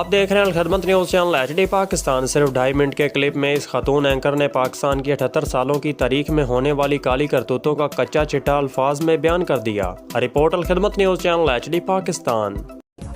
आप देख रहे हैं अलखदमत न्यूज़ चैनल HD पाकिस्तान। सिर्फ 2.5 मिनट के क्लिप में इस खातून एंकर ने पाकिस्तान की 78 सालों की तारीख में होने वाली काली करतूतों का कच्चा चिट्टा अल्फाज में बयान कर दिया। Report Alkhidmat news channel HD Pakistan.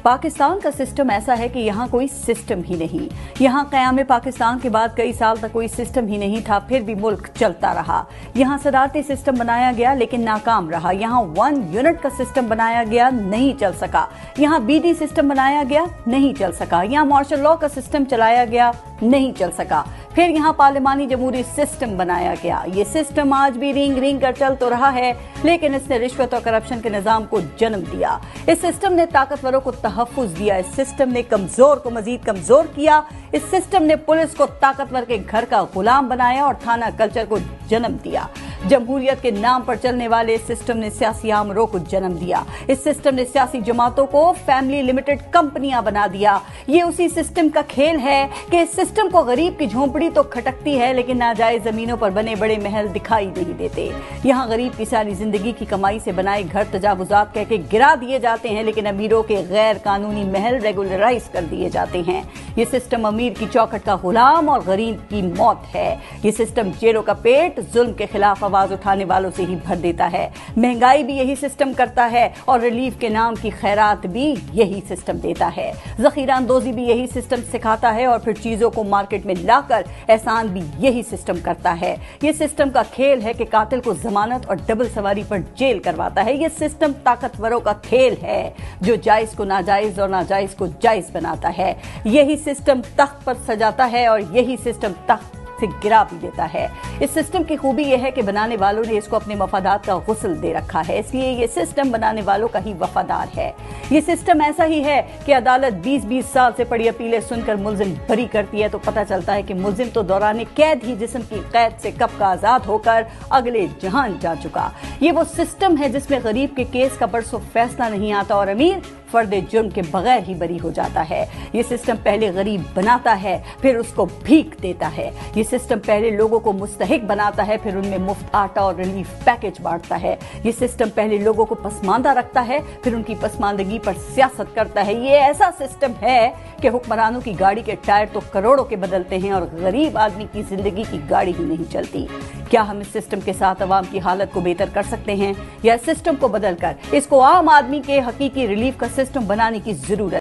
Pakistan का सिस्टम ऐसा है कि यहाँ कोई सिस्टम ही नहीं। यहाँ क़याम पाकिस्तान के बाद कई साल तक कोई सिस्टम ही नहीं था, फिर भी मुल्क चलता रहा। यहाँ सदारती सिस्टम बनाया गया लेकिन नाकाम रहा। यहाँ 1 यूनिट का सिस्टम बनाया गया, नहीं चल सका। यहाँ BD सिस्टम बनाया गया, नहीं चल सका। यहाँ मार्शल लॉ का सिस्टम चलाया गया, नहीं चल सका। फिर यहाँ पार्लिमानी जमहूरी सिस्टम बनाया गया। ये सिस्टम आज भी रिंग रिंग कर चल तो रहा है, लेकिन इसने रिश्वत और करप्शन के निजाम को जन्म दिया। इस सिस्टम ने ताकतवरों को तहफ्फुज दिया। इस सिस्टम ने कमजोर को मजीद कमजोर किया। इस सिस्टम ने पुलिस को ताकतवर के घर का गुलाम बनाया और थाना कल्चर को जन्म दिया। जमहूरियत के नाम पर चलने वाले इस सिस्टम ने सियासी आमरों को जन्म दिया। इस सिस्टम ने सियासी जमातों को फैमिली लिमिटेड कंपनियां बना दिया। ये उसी सिस्टम का खेल है कि इस सिस्टम को गरीब की झोंपड़ी तो खटकती है, लेकिन नाजायज जमीनों पर बने बड़े महल दिखाई नहीं देते। यहाँ गरीब की सारी जिंदगी की कमाई से बनाए घर तजावुजात कह के गिरा दिए जाते हैं, लेकिन अमीरों के गैर कानूनी महल रेगुलराइज कर दिए जाते हैं। ये सिस्टम अमीर की चौखट का गुलाम और गरीब की मौत है। ये सिस्टम जेलों का पेट जुल्म के खिलाफ आवाज उठाने वालों से ही भर देता है। महंगाई भी यही सिस्टम करता है और रिलीफ के नाम की खैरात भी यही सिस्टम देता है। जखीरा अंदोजी भी यही सिस्टम सिखाता है और फिर चीजों को मार्केट में लाकर एहसान भी यही सिस्टम करता है। ये सिस्टम का खेल है कि कातिल को जमानत और डबल सवारी पर जेल करवाता है। ये सिस्टम ताकतवरों का खेल है जो जायज को नाजायज और नाजायज को जायज बनाता है। यही सिस्टम तख्त पर सजाता है और यही सिस्टम तख्त से गिरा भी देता है। इस सिस्टम की खूबी यह है कि बनाने वालों ने इसको अपने मफादात का गुस्ल दे रखा है, इसलिए ये सिस्टम बनाने वालों का ही वफादार है। ये सिस्टम ऐसा ही है कि अदालत 20-20 साल से पड़ी अपीलें सुनकर मुल्जिम बरी करती है तो पता चलता है कि मुल्जिम तो दौरान कैद ही जिस्म की कैद से कब का आजाद होकर अगले जहान जा चुका। ये वो सिस्टम है जिसमें गरीब के केस का बरसों फैसला नहीं आता और अमीर फर्द जुर्म के बगैर ही बरी हो जाता है। ये सिस्टम पहले गरीब बनाता है, फिर उसको भीख देता है। ये सिस्टम पहले लोगों को मुस्तहिक बनाता है, फिर उनमें मुफ्त आटा और रिलीफ पैकेज बांटता है। ये सिस्टम पहले लोगों को पसमानदा रखता है, फिर उनकी पसमानदगी पर सियासत करता है। ये ऐसा सिस्टम है कि हुक्मरानों की गाड़ी के टायर तो करोड़ों के बदलते हैं और गरीब आदमी की जिंदगी की गाड़ी ही नहीं चलती। क्या हम इस सिस्टम के साथ अवाम की हालत को बेहतर कर सकते हैं या इस सिस्टम को बदलकर इसको आम आदमी के हकीकी रिलीफ का सिस्टम बनाने की जरूरत